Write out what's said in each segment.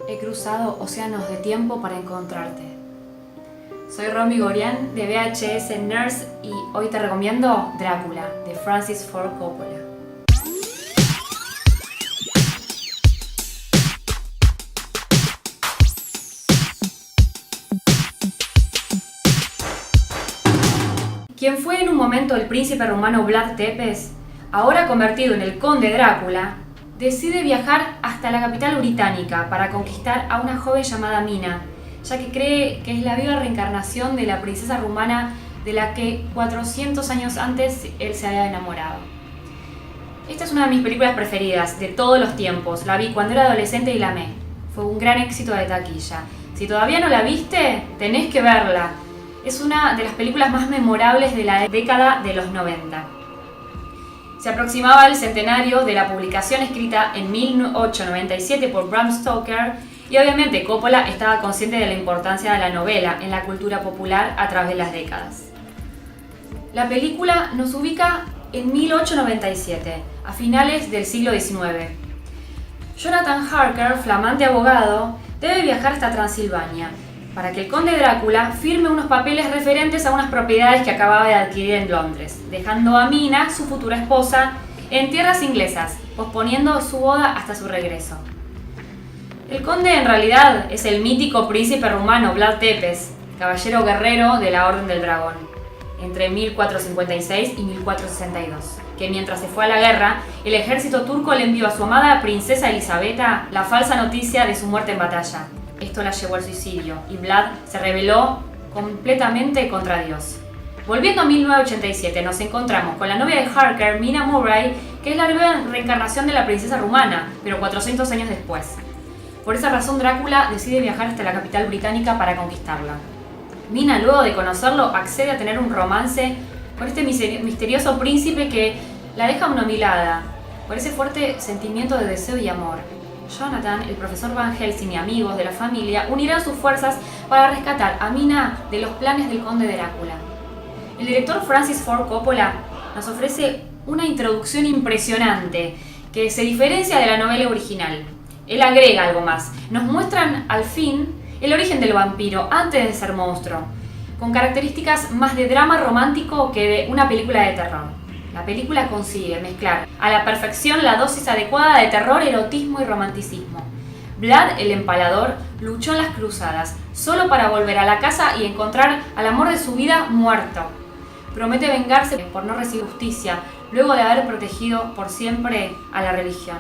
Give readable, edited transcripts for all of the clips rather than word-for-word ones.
He cruzado océanos de tiempo para encontrarte. Soy Romy Gorián de VHS Nurse y hoy te recomiendo Drácula de Francis Ford Coppola. Quien fue en un momento el príncipe rumano Vlad Tepes, ahora convertido en el conde Drácula, decide viajar hasta la capital británica para conquistar a una joven llamada Mina, ya que cree que es la viva reencarnación de la princesa rumana de la que 400 años antes él se había enamorado. Esta es una de mis películas preferidas de todos los tiempos. La vi cuando era adolescente y la amé. Fue un gran éxito de taquilla. Si todavía no la viste, tenés que verla. Es una de las películas más memorables de la década de los 90. Se aproximaba el centenario de la publicación escrita en 1897 por Bram Stoker y obviamente Coppola estaba consciente de la importancia de la novela en la cultura popular a través de las décadas. La película nos ubica en 1897, a finales del siglo XIX. Jonathan Harker, flamante abogado, debe viajar hasta Transilvania para que el conde Drácula firme unos papeles referentes a unas propiedades que acababa de adquirir en Londres, dejando a Mina, su futura esposa, en tierras inglesas, posponiendo su boda hasta su regreso. El conde en realidad es el mítico príncipe rumano Vlad Tepes, caballero guerrero de la Orden del Dragón, entre 1456 y 1462, que mientras se fue a la guerra, el ejército turco le envió a su amada princesa Elisabetta la falsa noticia de su muerte en batalla. Esto la llevó al suicidio y Vlad se rebeló completamente contra Dios. Volviendo a 1987, nos encontramos con la novia de Harker, Mina Murray, que es la nueva reencarnación de la princesa rumana, pero 400 años después. Por esa razón, Drácula decide viajar hasta la capital británica para conquistarla. Mina, luego de conocerlo, accede a tener un romance con este misterioso príncipe que la deja obnubilada por ese fuerte sentimiento de deseo y amor. Jonathan, el profesor Van Helsing y amigos de la familia unirán sus fuerzas para rescatar a Mina de los planes del conde Drácula. El director Francis Ford Coppola nos ofrece una introducción impresionante que se diferencia de la novela original. Él agrega algo más. Nos muestran al fin el origen del vampiro antes de ser monstruo, con características más de drama romántico que de una película de terror. La película consigue mezclar a la perfección la dosis adecuada de terror, erotismo y romanticismo. Vlad, el empalador, luchó en las cruzadas, solo para volver a la casa y encontrar al amor de su vida muerto. Promete vengarse por no recibir justicia, luego de haber protegido por siempre a la religión.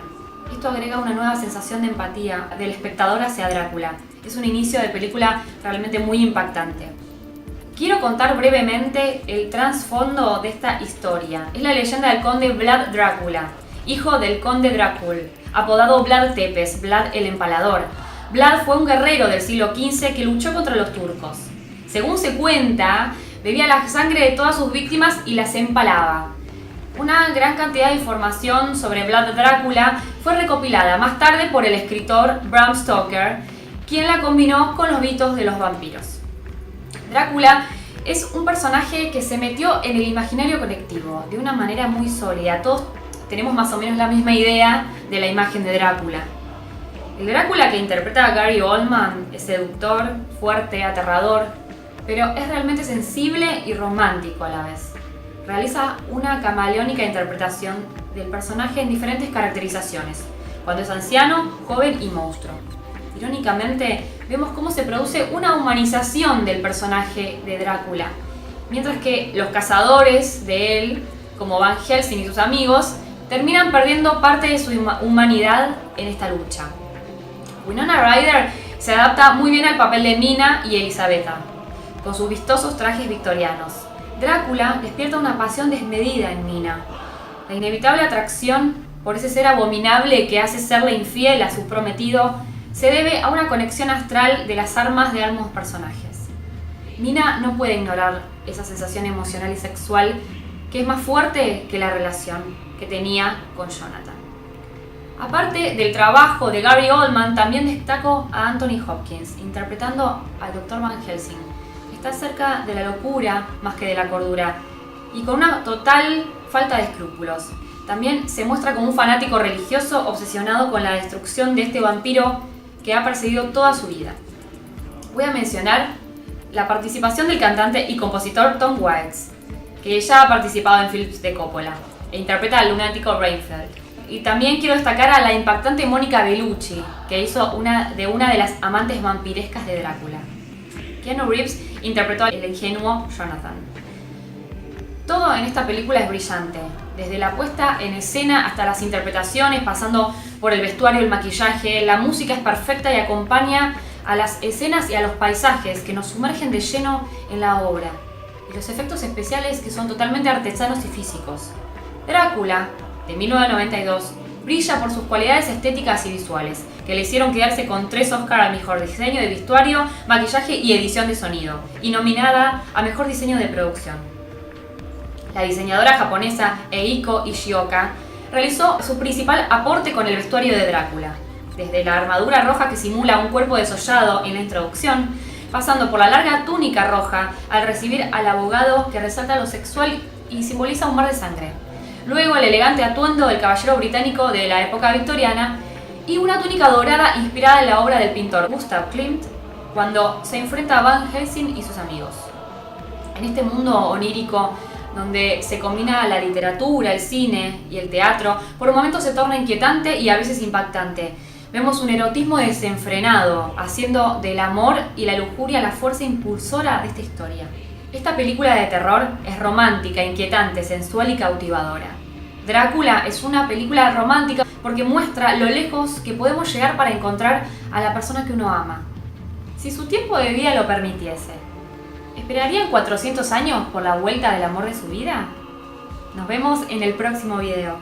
Esto agrega una nueva sensación de empatía del espectador hacia Drácula. Es un inicio de película realmente muy impactante. Quiero contar brevemente el trasfondo de esta historia. Es la leyenda del conde Vlad Drácula, hijo del conde Drácul, apodado Vlad Tepes, Vlad el Empalador. Vlad fue un guerrero del siglo XV que luchó contra los turcos. Según se cuenta, bebía la sangre de todas sus víctimas y las empalaba. Una gran cantidad de información sobre Vlad Drácula fue recopilada más tarde por el escritor Bram Stoker, quien la combinó con los mitos de los vampiros. Drácula es un personaje que se metió en el imaginario colectivo de una manera muy sólida. Todos tenemos más o menos la misma idea de la imagen de Drácula. El Drácula que interpreta a Gary Oldman es seductor, fuerte, aterrador, pero es realmente sensible y romántico a la vez. Realiza una camaleónica interpretación del personaje en diferentes caracterizaciones, cuando es anciano, joven y monstruo. Irónicamente, vemos cómo se produce una humanización del personaje de Drácula, mientras que los cazadores de él, como Van Helsing y sus amigos, terminan perdiendo parte de su humanidad en esta lucha. Winona Ryder se adapta muy bien al papel de Mina y Elisabetta, con sus vistosos trajes victorianos. Drácula despierta una pasión desmedida en Mina. La inevitable atracción por ese ser abominable que hace serle infiel a su prometido se debe a una conexión astral de las armas de ambos personajes. Mina no puede ignorar esa sensación emocional y sexual que es más fuerte que la relación que tenía con Jonathan. Aparte del trabajo de Gary Oldman, también destaco a Anthony Hopkins, interpretando al Dr. Van Helsing. Está cerca de la locura más que de la cordura y con una total falta de escrúpulos. También se muestra como un fanático religioso obsesionado con la destrucción de este vampiro que ha perseguido toda su vida. Voy a mencionar la participación del cantante y compositor Tom Waits, que ya ha participado en films de Coppola e interpreta al lunático Renfield. Y también quiero destacar a la impactante Mónica Bellucci, que hizo una de las amantes vampirescas de Drácula. Keanu Reeves interpretó al ingenuo Jonathan. Todo en esta película es brillante, desde la puesta en escena hasta las interpretaciones, pasando por el vestuario, el maquillaje. La música es perfecta y acompaña a las escenas y a los paisajes que nos sumergen de lleno en la obra. Y los efectos especiales que son totalmente artesanos y físicos. Drácula, de 1992, brilla por sus cualidades estéticas y visuales, que le hicieron quedarse con 3 Oscars al mejor diseño de vestuario, maquillaje y edición de sonido, y nominada a mejor diseño de producción. La diseñadora japonesa Eiko Ishioka realizó su principal aporte con el vestuario de Drácula, desde la armadura roja que simula un cuerpo desollado en la introducción, pasando por la larga túnica roja al recibir al abogado que resalta lo sexual y simboliza un mar de sangre. Luego el elegante atuendo del caballero británico de la época victoriana y una túnica dorada inspirada en la obra del pintor Gustav Klimt cuando se enfrenta a Van Helsing y sus amigos. En este mundo onírico donde se combina la literatura, el cine y el teatro, por momentos se torna inquietante y a veces impactante. Vemos un erotismo desenfrenado, haciendo del amor y la lujuria la fuerza impulsora de esta historia. Esta película de terror es romántica, inquietante, sensual y cautivadora. Drácula es una película romántica porque muestra lo lejos que podemos llegar para encontrar a la persona que uno ama. Si su tiempo de vida lo permitiese, ¿esperarían 400 años por la vuelta del amor de su vida? Nos vemos en el próximo video.